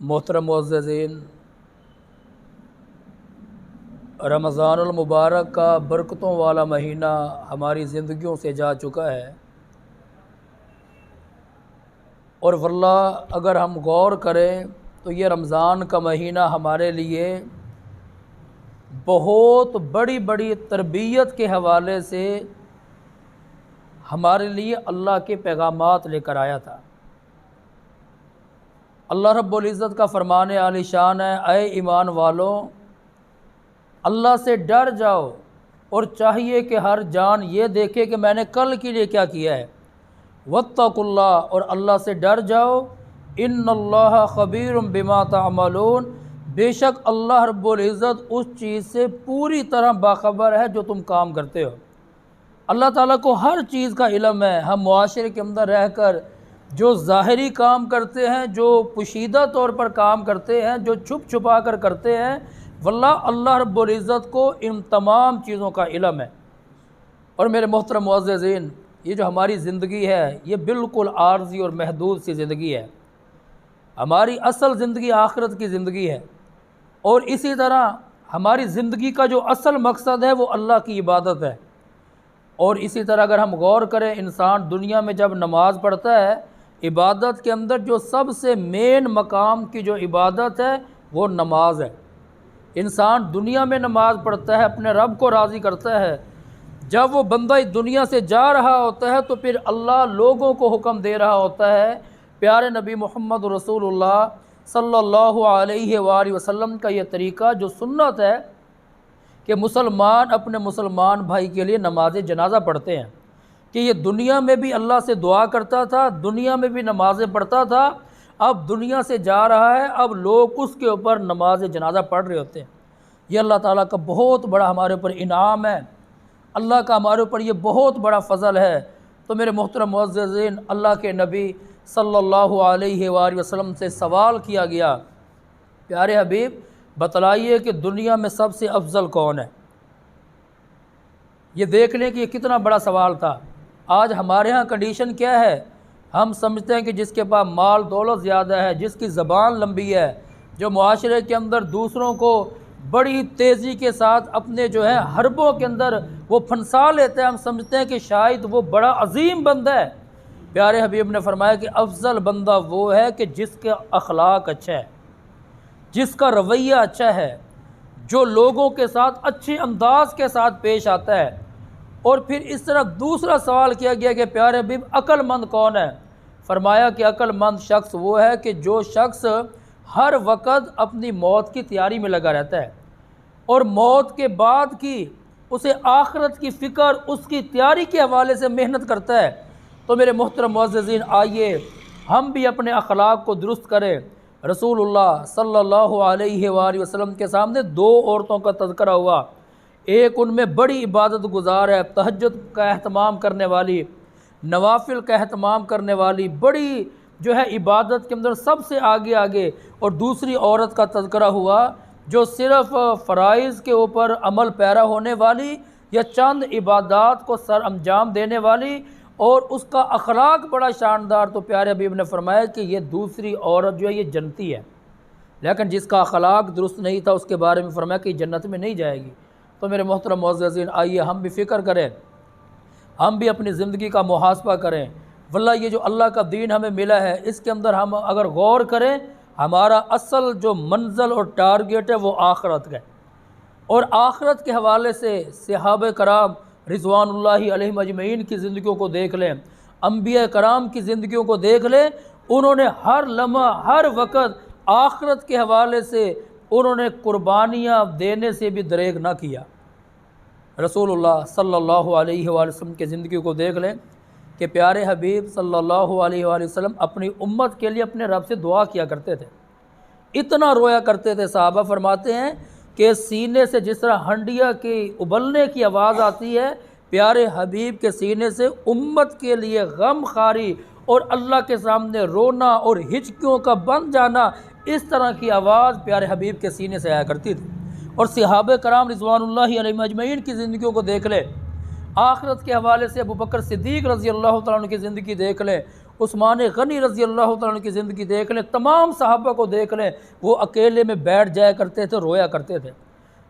मोहतरम मुअज़्ज़ज़ीन, रमज़ानुल मुबारक का बरकतों वाला महीना हमारी ज़िंदगियों से जा चुका है और वल्लाह अगर हम गौर करें तो ये रमज़ान का महीना हमारे लिए बहुत बड़ी बड़ी तरबियत के हवाले से हमारे लिए अल्लाह के पैगामात लेकर आया था। अल्लाह रब्बुल इज़्ज़त का फ़रमान आलिशान है, ऐ ईमान वालों, अल्लाह से डर जाओ और चाहिए कि हर जान ये देखे कि मैंने कल के लिए क्या किया है। वत्तकुल्लाह, और अल्लाह से डर जाओ। इन्नल्लाह खबीरुम बिमा तअमलून, बेशक अल्लाह रब्बुल इज़्ज़त उस चीज़ से पूरी तरह बाखबर है जो तुम काम करते हो। अल्लाह ताला को हर चीज़ का इल्म है। हम मुआशरे के अंदर रहकर जो ज़ाहिरी काम करते हैं, जो पोशीदा तौर पर काम करते हैं, जो छुप छुपा कर करते हैं, वल्लाह अल्लाह रब्बुल इज़्ज़त को इन तमाम चीज़ों का इल्म है। और मेरे मोहतरम मुअज़्ज़ज़ीन, ये जो हमारी ज़िंदगी है ये बिल्कुल आर्ज़ी और महदूद सी ज़िंदगी है। हमारी असल ज़िंदगी आखिरत की ज़िंदगी है और इसी तरह हमारी ज़िंदगी का जो असल मकसद है वो अल्लाह की इबादत है। और इसी तरह अगर हम गौर करें, इंसान दुनिया में जब नमाज़ पढ़ता है, इबादत के अंदर जो सबसे मेन मकाम की जो इबादत है वो नमाज है। इंसान दुनिया में नमाज़ पढ़ता है, अपने रब को राज़ी करता है। जब वो बंदा इस दुनिया से जा रहा होता है तो फिर अल्लाह लोगों को हुक्म दे रहा होता है। प्यारे नबी मोहम्मद रसूलुल्लाह सल्लल्लाहु अलैहि वसल्लम का ये तरीक़ा जो सुन्नत है कि मुसलमान अपने मुसलमान भाई के लिए नमाज जनाजा पढ़ते हैं, कि ये दुनिया में भी अल्लाह से दुआ करता था, दुनिया में भी नमाज़ें पढ़ता था, अब दुनिया से जा रहा है, अब लोग उसके ऊपर नमाज जनाजा पढ़ रहे होते हैं। ये अल्लाह ताला का बहुत बड़ा हमारे ऊपर इनाम है, अल्लाह का हमारे ऊपर ये बहुत बड़ा फ़ज़ल है। तो मेरे मोहतरम मुअज़्ज़ज़ीन, अल्लाह के नबी सल्लल्लाहु अलैहि वसल्लम से सवाल किया गया, प्यारे हबीब बतलाइए कि दुनिया में सबसे अफजल कौन है। ये देख लें कि ये कितना बड़ा सवाल था। आज हमारे यहाँ कंडीशन क्या है, हम समझते हैं कि जिसके पास माल दौलत ज़्यादा है, जिसकी ज़बान लंबी है, जो मुआशरे के अंदर दूसरों को बड़ी तेज़ी के साथ अपने जो है हरबों के अंदर वो फंसा लेता है, हम समझते हैं कि शायद वो बड़ा अजीम बंदा है। प्यारे हबीब ने फरमाया कि अफजल बंदा वो है कि जिसका अखलाक अच्छा है, जिसका रवैया अच्छा है, जो लोगों के साथ अच्छे अंदाज के साथ पेश आता है। और फिर इस तरह दूसरा सवाल किया गया कि प्यारे हबीब अक्लमंद कौन है। फरमाया कि अक्लमंद शख्स वो है कि जो शख्स हर वक्त अपनी मौत की तैयारी में लगा रहता है और मौत के बाद की उसे आखिरत की फ़िक्र, उसकी तैयारी के हवाले से मेहनत करता है। तो मेरे मोहतरम मुअज़्ज़ज़ीन, आइए हम भी अपने अखलाक को दुरुस्त करें। रसूलुल्लाह सल्लल्लाहु अलैहि वसल्लम के सामने दो औरतों का तज़किरा हुआ। एक उनमें बड़ी इबादत गुजार है, तहज्जुद का अहतमाम करने वाली, नवाफिल का अहतमाम करने वाली, बड़ी जो है इबादत के अंदर सबसे आगे आगे। और दूसरी औरत का तज़किरा हुआ जो सिर्फ़ फ़राइज़ के ऊपर अमल पैरा होने वाली या चंद इबादत को सर अंजाम देने वाली, और उसका अखलाक बड़ा शानदार। तो प्यारे हबीब ने फरमाया कि ये दूसरी औरत जो है ये जन्नती है, लेकिन जिसका अखलाक दुरुस्त नहीं था उसके बारे में फरमाया कि जन्नत में नहीं जाएगी। तो मेरे मोहतरम मुअज़्ज़ज़ीन, आइए हम भी फ़िक्र करें, हम भी अपनी ज़िंदगी का मुहासबा करें। वल्लाह ये जो अल्लाह का दीन हमें मिला है, इसके अंदर हम अगर गौर करें, हमारा असल जो मंज़िल और टारगेट है वो आखिरत है। और आखिरत के हवाले से सहाबा कराम रिज़वानुल्लाहि अलैहिम अजमईन की ज़िंदगियों को देख लें, अंबिया कराम की ज़िंदगियों को देख लें, उन्होंने हर लम्हा हर वक्त आखिरत के हवाले से उन्होंने कुर्बानियाँ देने से भी दरेग ना किया। रसूलुल्लाह सल्लल्लाहु अलैहि वसल्लम की ज़िंदगी को देख लें कि प्यारे हबीब सल्लल्लाहु अलैहि वसल्लम अपनी उम्मत के लिए अपने रब से दुआ किया करते थे, इतना रोया करते थे। साहबा फरमाते हैं कि सीने से जिस तरह हंडिया की उबलने की आवाज़ आती है, प्यारे हबीब के सीने से उम्मत के लिए गम खारी और अल्लाह के सामने रोना और हिचकियों का बन जाना, इस तरह की आवाज़ प्यारे हबीब के सीने से आया करती थी। और सहाबा कराम रिज़वानुल्लाहि अलैहिम अजमईन की ज़िंदगियों को देख ले, आखिरत के हवाले से अबू बकर सिद्दीक़ रज़ी अल्लाह तआला अन्हु की ज़िंदगी देख ले, उस्मान गनी रज़ी अल्लाह तआला की ज़िंदगी देख लें, तमाम सहाबा को देख लें, वो अकेले में बैठ जाया करते थे, रोया करते थे।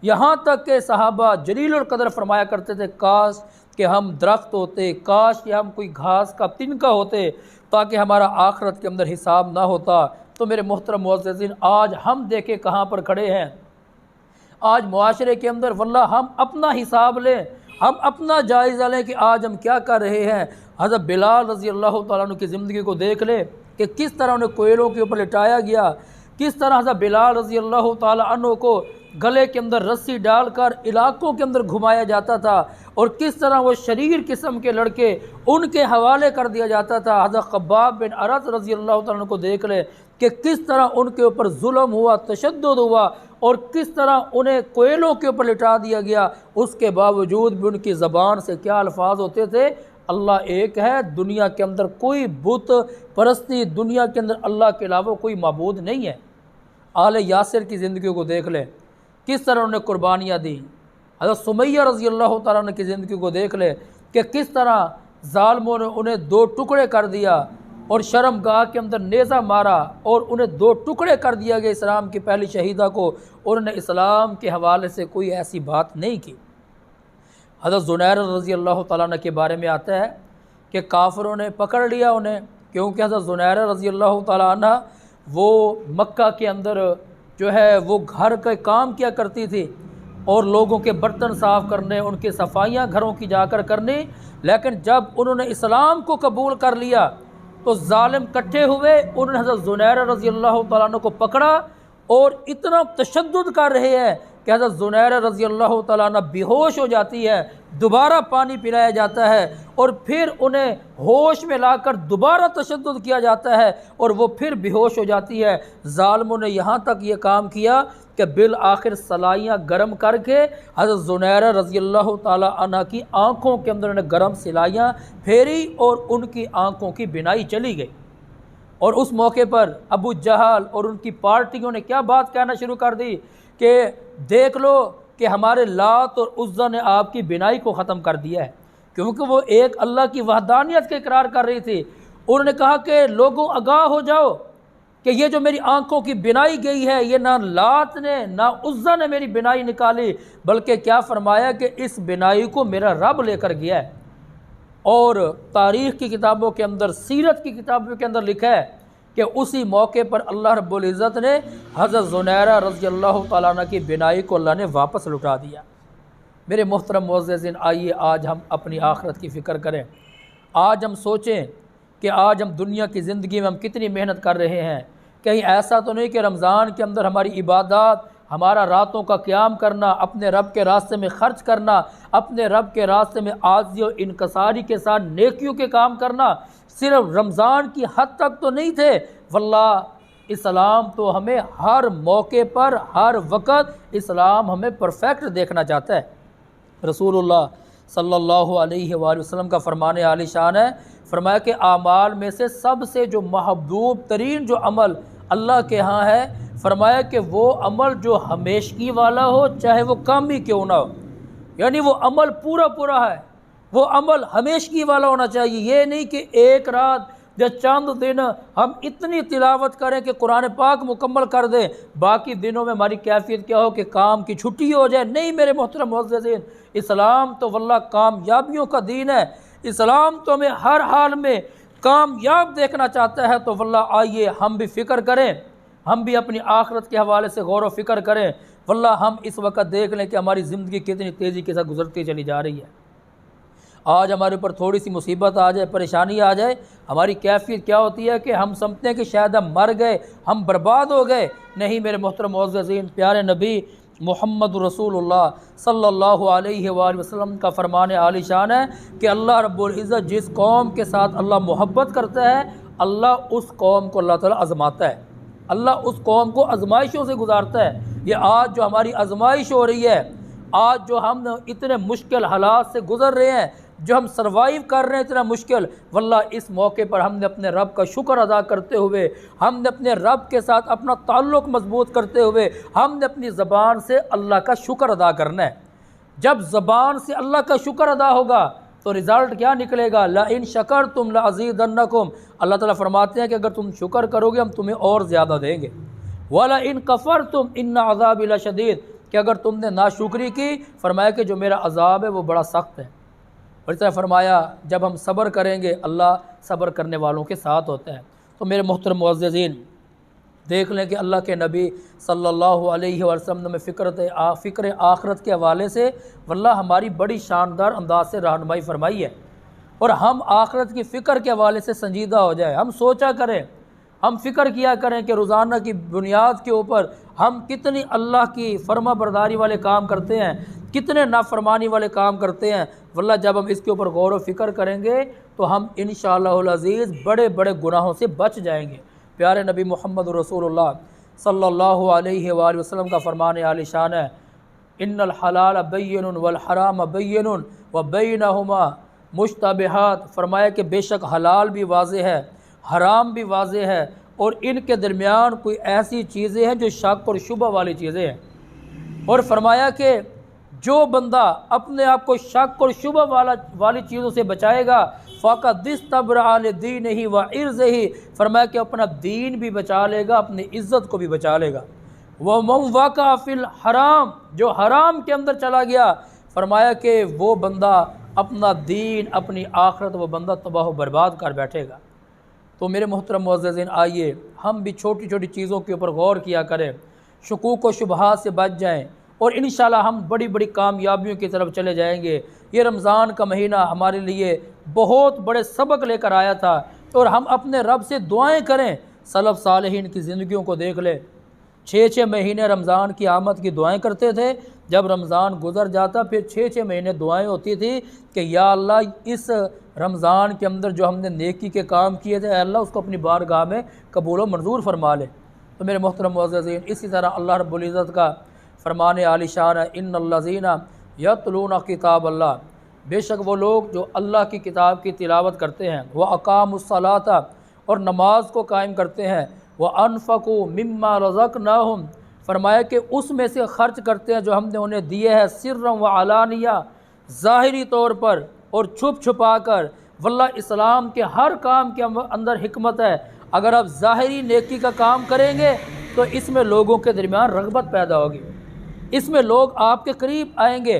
यहाँ तक कि सहाबा जलीलुल क़द्र फरमाया करते थे, काश कि हम दरख्त होते, काश कि हम कोई घास का तिनका होते, ताकि हमारा आखिरत के अंदर हिसाब ना होता। तो मेरे मोहतरम मुअज़्ज़िज़ीन, आज हम देखें कहाँ पर खड़े हैं। आज मुआशरे के अंदर वल्लाह हम अपना हिसाब लें, हम अपना जायज़ा लें कि आज हम क्या कर रहे हैं। हज़रत बिलाल रज़ी अल्लाह तआला अन्हु की ज़िंदगी को देख लें कि किस तरह उन्हें कोयलों के ऊपर लिटाया गया, किस तरह हज़रत बिलाल रज़ी अल्लाह तआला अन्हु को गले के अंदर रस्सी डालकर इलाकों के अंदर घुमाया जाता था, और किस तरह वो शरीर किस्म के लड़के उनके हवाले कर दिया जाता था। हज़रत ख़ब्बाब बिन अरत रज़ी अल्लाह तआला अन्हु को देख लें कि किस तरह उनके ऊपर जुल्म हुआ, तशद्दुद हुआ, और किस तरह उन्हें कोयलों के ऊपर लिटा दिया गया। उसके बावजूद भी उनकी ज़बान से क्या अल्फाज होते थे, अल्लाह एक है, दुनिया के अंदर कोई बुत परस्ती, दुनिया के अंदर अल्लाह के अलावा कोई माबूद नहीं है। आले यासिर की ज़िंदगी को देख लें, किस तरह उन्हें कुर्बानियाँ दी। हज़रत सुमैया रज़ी अल्लाह तआला अन्हा की ज़िंदगी को देख लें कि किस तरह ज़ालिमों ने उन्हें दो टुकड़े कर दिया और शर्मगाह के अंदर नेज़ा मारा और उन्हें दो टुकड़े कर दिया गया इस्लाम की पहली शहीदा को। उन्होंने इस्लाम के हवाले से कोई ऐसी बात नहीं की। हज़रत ज़ुनैर रज़ी अल्लाह तआला अन्हा के बारे में आता है कि काफिरों ने पकड़ लिया उन्हें, क्योंकि हज़रत ज़ुनैर रज़ी अल्लाह तआला अन्हा वो मक्का के अंदर जो है वो घर का काम किया करती थी और लोगों के बर्तन साफ़ करने, उनकी सफाइयाँ घरों की जाकर करनी। लेकिन जब उन्होंने इस्लाम को कबूल कर लिया तो जालिम इकट्ठे हुए, उन्होंने हज़रत ज़ुनैर रज़ी अल्लाह तआला अन्हु को पकड़ा और इतना तशद्दुद कर रहे हैं कि हज़रत ज़ुनैर रज़ी अल्लाह तआला अन्हा बेहोश हो जाती है, दोबारा पानी पिलाया जाता है और फिर उन्हें होश में लाकर दोबारा तशद्दुद किया जाता है और वो फिर बेहोश हो जाती है। ज़ालिमों ने यहाँ तक ये काम किया कि बिल आखिर सलाइयाँ गर्म करके हज़रत ज़ुनैर रज़ी अल्लाह तआला अन्हा की आँखों के अंदर उन्हें गर्म सिलाइयाँ फेरी और उनकी आँखों की बिनाई चली गई। और उस मौके पर अबू जहल और उनकी पार्टियों ने क्या बात कहना शुरू कर दी कि देख लो कि हमारे लात और उज़्ज़ा ने आपकी बिनाई को ख़त्म कर दिया है, क्योंकि वो एक अल्लाह की वहदानियत का इकरार कर रही थी। उन्होंने कहा कि लोगों आगाह हो जाओ कि ये जो मेरी आंखों की बिनाई गई है, ये ना लात ने ना उज़्ज़ा ने मेरी बिनाई निकाली, बल्कि क्या फरमाया कि इस बिनाई को मेरा रब लेकर गया है। और तारीख़ की किताबों के अंदर, सीरत की किताबों के अंदर लिखा है कि उसी मौके पर अल्लाह रब्बुल इज़्ज़त ने हज़रत ज़ुनैरा रज़ी अल्लाह तआला अन्हा की बिनाई को अल्लाह ने वापस लौटा दिया। मेरे मोहतरम मुअज़्ज़िज़ीन, आइए आज हम अपनी आखिरत की फ़िक्र करें। आज हम सोचें कि आज हम दुनिया की ज़िंदगी में हम कितनी मेहनत कर रहे हैं। कहीं ऐसा तो नहीं कि रमज़ान के अंदर हमारी इबादत, हमारा रातों का क़याम करना, अपने रब के रास्ते में ख़र्च करना, अपने रब के रास्ते में आज़ी और इनकसारी के साथ नेकियों के काम करना सिर्फ रमज़ान की हद तक तो नहीं थे। वल्लाह इस्लाम तो हमें हर मौके पर, हर वक़्त इस्लाम हमें परफेक्ट देखना चाहता है। रसूलुल्लाह सल्लल्लाहु अलैहि वसल्लम का फरमान आलिशान है, फरमाया कि आमाल में से सबसे जो महबूब तरीन जो अमल अल्लाह के यहाँ है, फरमाया कि वो अमल जो हमेशगी वाला हो, चाहे वो कम ही क्यों ना हो, यानी वो अमल पूरा पूरा है, वो अमल हमेशगी वाला होना चाहिए। ये नहीं कि एक रात या चंद दिन हम इतनी तिलावत करें कि कुरान पाक मुकम्मल कर दें, बाकी दिनों में हमारी कैफियत क्या हो कि काम की छुट्टी हो जाए। नहीं मेरे मोहतरम मुअज़्ज़िज़ीन, इस्लाम तो वल्लाह कामयाबियों का दीन है। इस्लाम तो हमें हर हाल में कामयाब देखना चाहता है। तो वल्लाह आइए हम भी फ़िक्र करें, हम भी अपनी आखिरत के हवाले से गौर व फ़िक्र करें। वल्लाह हम इस वक्त देख लें कि हमारी ज़िंदगी कितनी तेज़ी के साथ गुजरती चली जा रही है। आज हमारे ऊपर थोड़ी सी मुसीबत आ जाए, परेशानी आ जाए, हमारी कैफियत क्या होती है कि हम समझते हैं कि शायद हम मर गए, हम बर्बाद हो गए। नहीं मेरे मोहतरम मुअज़्ज़िज़ीन, प्यारे नबी मोहम्मद रसूलुल्लाह सल्लल्लाहु अलैहि वसल्लम का फरमान आलिशान है कि अल्लाह रब्बुल इज़्ज़त जिस कौम के साथ अल्लाह मोहब्बत करता है, अल्लाह उस कौम को अल्लाह ताला आज़माता है, अल्लाह उस कौम को आजमाइशों से गुजारता है। ये आज जो हमारी आजमाइश हो रही है, आज जो हम इतने मुश्किल हालात से गुज़र रहे हैं, जो हम सर्वाइव कर रहे हैं इतना मुश्किल, वल्लाह इस मौके पर हमने अपने रब का शुक्र अदा करते हुए, हमने अपने रब के साथ अपना ताल्लुक़ मजबूत करते हुए, हमने अपनी ज़बान से अल्लाह का शुक्र अदा करना है। जब ज़बान से अल्लाह का शुक्र अदा होगा तो रिज़ल्ट क्या निकलेगा, ला इन शकर तुम ला अज़ीदन्नकुम। अल्लाह ताला फरमाते हैं कि अगर तुम शुक्र करोगे हम तुम्हें और ज़्यादा देंगे। वाला इन कफ़र तुम इन्ना अज़ाबी लशदीद, कि अगर तुमने नाशुक्री की, फरमाया कि जो मेरा अज़ाब है वो बड़ा सख्त है। और इस तरह फरमाया जब हम सब्र करेंगे अल्लाह सब्र करने वालों के साथ होता है। तो मेरे मोहतरम मुअज़्ज़िज़ीन, देख लें कि अल्लाह के नबी सल्लल्लाहु अलैहि वसल्लम में फ़िक्र आखरत के हवाले से वल्लाह हमारी बड़ी शानदार अंदाज से रहनुमाई फरमाई है। और हम आखरत की फ़िक्र के हवाले से संजीदा हो जाए, हम सोचा करें, हम फ़िक्र किया करें कि रोज़ाना की बुनियाद के ऊपर हम कितनी अल्लाह की फर्मा बरदारी वाले काम करते हैं, कितने नाफरमानी वाले काम करते हैं। वल्लाह जब हम इसके ऊपर गौर व फ़िक्र करेंगे तो हम इंशाअल्लाहुल अज़ीज़ बड़े बड़े गुनाहों से बच जाएंगे। प्यारे नबी मोहम्मद रसूलुल्लाह सल्लल्लाहु अलैहि वसल्लम का फरमान आलिशान है, इन्नल हलाल बय्यिनुन वल हराम बय्यिनुन व बैनहुमा मुश्तबिहात। फरमाया कि बेशक हलाल भी वाज़ेह है, हराम भी वाज़ेह है, और इनके दरमियान कोई ऐसी चीज़ें हैं जो शक और शुबह वाली चीज़ें हैं। और फरमाया कि जो बंदा अपने आप को शक और शुबह वाली चीज़ों से बचाएगा फ़क़द इस्तबरा दीन ही व इर्ज़ ही। फरमाया कि अपना दीन भी बचा लेगा, अपनी इज़्ज़त को भी बचा लेगा। वह मम वाक़ा फ़िल हराम, जो हराम के अंदर चला गया, फरमाया कि वो बंदा अपना दीन अपनी आखरत वो बंदा तबाह व बर्बाद कर बैठेगा। तो मेरे मोहतरम मुअज़्ज़िज़ीन, आइए हम भी छोटी छोटी चीज़ों के ऊपर गौर किया करें, शुकूक व शुबहात से बच जाएँ, और इंशाअल्लाह हम बड़ी बड़ी कामयाबियों की तरफ चले जाएंगे। ये रमज़ान का महीना हमारे लिए बहुत बड़े सबक लेकर आया था, और हम अपने रब से दुआएं करें। सलफ़ सालिहीन की ज़िंदगियों को देख ले, 6-6 महीने रमज़ान की आमद की दुआएं करते थे। जब रमज़ान गुज़र जाता फिर 6-6 महीने दुआएं होती थी कि या अल्लाह इस रमज़ान के अंदर जो हमने नेकी के काम किए थे अल्लाह उसको अपनी बारगाह में कबूल व मंजूर फरमा ले। तो मेरे मोहतरम मुअज़्ज़िज़ीन, इसी तरह अल्लाह रब्बुल इज़्ज़त का फरमान आलिशान है, इन्नल्लज़ीना यतलूना किताब अल्लाह, बेशक वो लोग जो अल्लाह की किताब की तिलावत करते हैं, वह अकामुस्सलाता, और नमाज को कायम करते हैं, वह अनफ़क़ू मिम्मा रज़क़नाहुम, फरमाया कि उसमें से ख़र्च करते हैं जो हमने उन्हें दिए हैं, सिर्रम व अलानिया, ज़ाहिरी तौर पर और छुप छुपा कर। वल्लाह इस्लाम के हर काम के अंदर हिकमत है। अगर आप ज़ाहिरी नेकी का काम करेंगे तो इसमें लोगों के दरमियान रग़बत पैदा होगी, इसमें लोग आपके करीब आएंगे।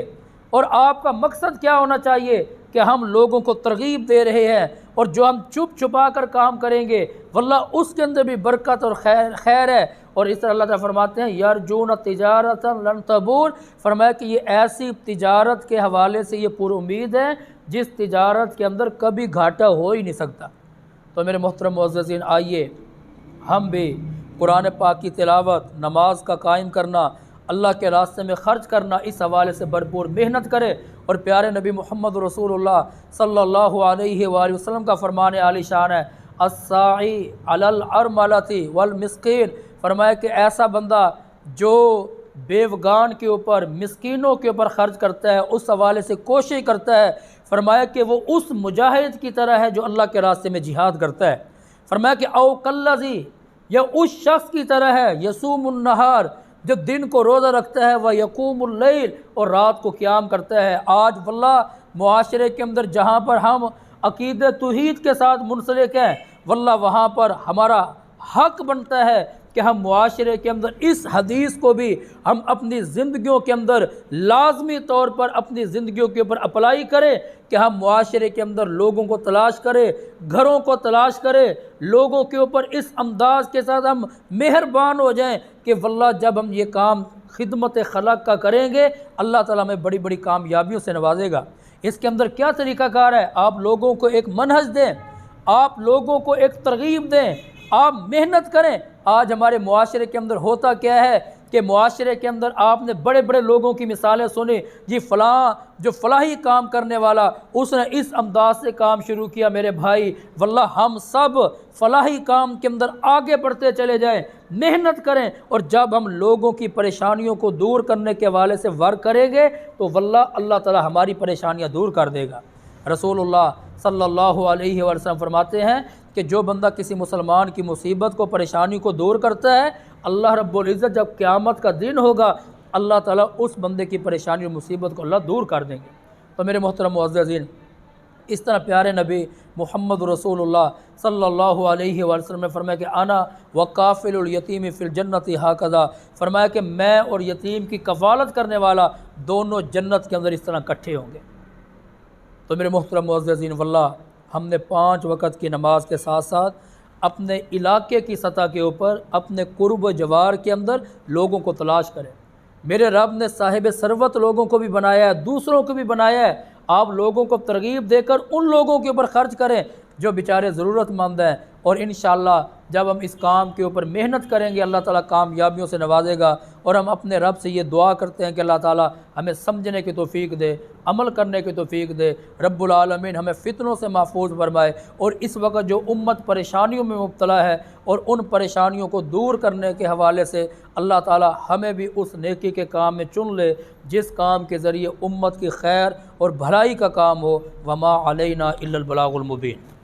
और आपका मकसद क्या होना चाहिए कि हम लोगों को तरगीब दे रहे हैं, और जो हम छुप छुपा कर काम करेंगे वल्लाह उसके अंदर भी बरकत और खैर है। और इस तरह अल्लाह ताला फरमाते हैं यरजून तिजारतन लन तबूर, फरमाया कि ये ऐसी तिजारत के हवाले से ये पूरी उम्मीद है जिस तिजारत के अंदर कभी घाटा हो ही नहीं सकता। तो मेरे मोहतरम मुअज़्ज़िज़ीन, आइए हम भी कुरान पाक की तिलावत, नमाज का कायम करना, अल्लाह के रास्ते में ख़र्च करना, इस हवाले से भरपूर मेहनत करें। और प्यारे नबी मोहम्मद रसूलुल्लाह सल्लल्लाहु अलैहि वसल्लम का फरमान आलिशान है, अस्साई अलल अरमलती वल मिस्कीन, फरमाया कि ऐसा बंदा जो बेवगान के ऊपर, मिस्कीनों के ऊपर ख़र्च करता है, उस हवाले से कोशिश करता है, फरमाया कि वो उस मुजाहिद की तरह है जो अल्लाह के रास्ते में जिहाद करता है। फरमाया कि औ कल्लज़ी, या उस शख्स की तरह है, यसूमुन नहार, जो दिन को रोज़ा रखता है, वह यकूमुल लैल, और रात को क़याम करता है। आज वल्लाह मुआशरे के अंदर जहाँ पर हम अक़ीदे तौहीद के साथ मुंसलिक हैं, वल्लाह वहाँ पर हमारा हक़ बनता है कि हम मुआशरे के अंदर इस हदीस को भी हम अपनी ज़िंदगियों के अंदर लाजमी तौर पर अपनी ज़िंदगियों के ऊपर अप्लाई करें, कि हम मुआशरे के अंदर लोगों को तलाश करें, घरों को तलाश करें, लोगों के ऊपर इस अंदाज के साथ हम मेहरबान हो जाएं कि वल्लाह जब हम ये काम खिदमत खलक का करेंगे अल्लाह ताला हमें बड़ी बड़ी कामयाबियों से नवाजेगा। इसके अंदर क्या तरीक़ाकार है, आप लोगों को एक मनहज दें, आप लोगों को एक तरगीब दें, आप मेहनत करें। आज हमारे मुआशरे के अंदर होता क्या है कि मुआशरे के अंदर आपने बड़े बड़े लोगों की मिसालें सुनी, जी फ़लाँ जो फ़लाही काम करने वाला उसने इस अंदाज से काम शुरू किया। मेरे भाई वल्लाह हम सब फ़लाही काम के अंदर आगे बढ़ते चले जाएं, मेहनत करें, और जब हम लोगों की परेशानियों को दूर करने के हवाले से वर्क करेंगे तो वल्लाह अल्लाह ताला हमारी परेशानियाँ दूर कर देगा। रसूलुल्लाह सल्लल्लाहु अलैहि वसल्लम फरमाते हैं कि जो बंदा किसी मुसलमान की मुसीबत को, परेशानी को दूर करता है, अल्लाह रब्बुल इज़्ज़त जब क़यामत का दिन होगा अल्लाह ताला उस बंदे की परेशानी और मुसीबत को अल्लाह दूर कर देंगे। तो मेरे मोहतरम मुअज़्ज़िज़ीन, इस तरह प्यारे नबी मुहम्मद रसूलुल्लाह सल्लल्लाहु अलैहि वसल्लम ने फरमाया कि आना वकाफ़िलुल यतीम फ़िल जन्नति हाकज़ा, फरमाया कि मैं और यतीम की कफ़ालत करने वाला दोनों जन्नत के अंदर इस तरह इकट्ठे होंगे। तो मेरे मुहतरम मुअज़्ज़िज़ीन वल्लाह, हमने 5 वक़्त की नमाज के साथ साथ अपने इलाके की सतह के ऊपर अपने कुर्ब जवार के अंदर लोगों को तलाश करें। मेरे रब ने साहिब सरवत लोगों को भी बनाया है, दूसरों को भी बनाया है। आप लोगों को तरगीब देकर उन लोगों के ऊपर ख़र्च करें जो बेचारे ज़रूरतमंद हैं, और इंशाअल्लाह जब हम इस काम के ऊपर मेहनत करेंगे अल्लाह ताला कामयाबियों से नवाजेगा। और हम अपने रब से ये दुआ करते हैं कि अल्लाह ताला हमें समझने की तौफीक दे, अमल करने की तौफीक दे। रब्बुल आलमीन हमें फ़ितनों से महफूज फरमाए। और इस वक्त जो उम्मत परेशानियों में मुब्तला है और उन परेशानियों को दूर करने के हवाले से अल्लाह ताला हमें भी उस नेकी के काम में चुन ले जिस काम के ज़रिए उम्मत की खैर और भलाई का काम हो। वमा अलैना इल्लल बलागुल मुबीन।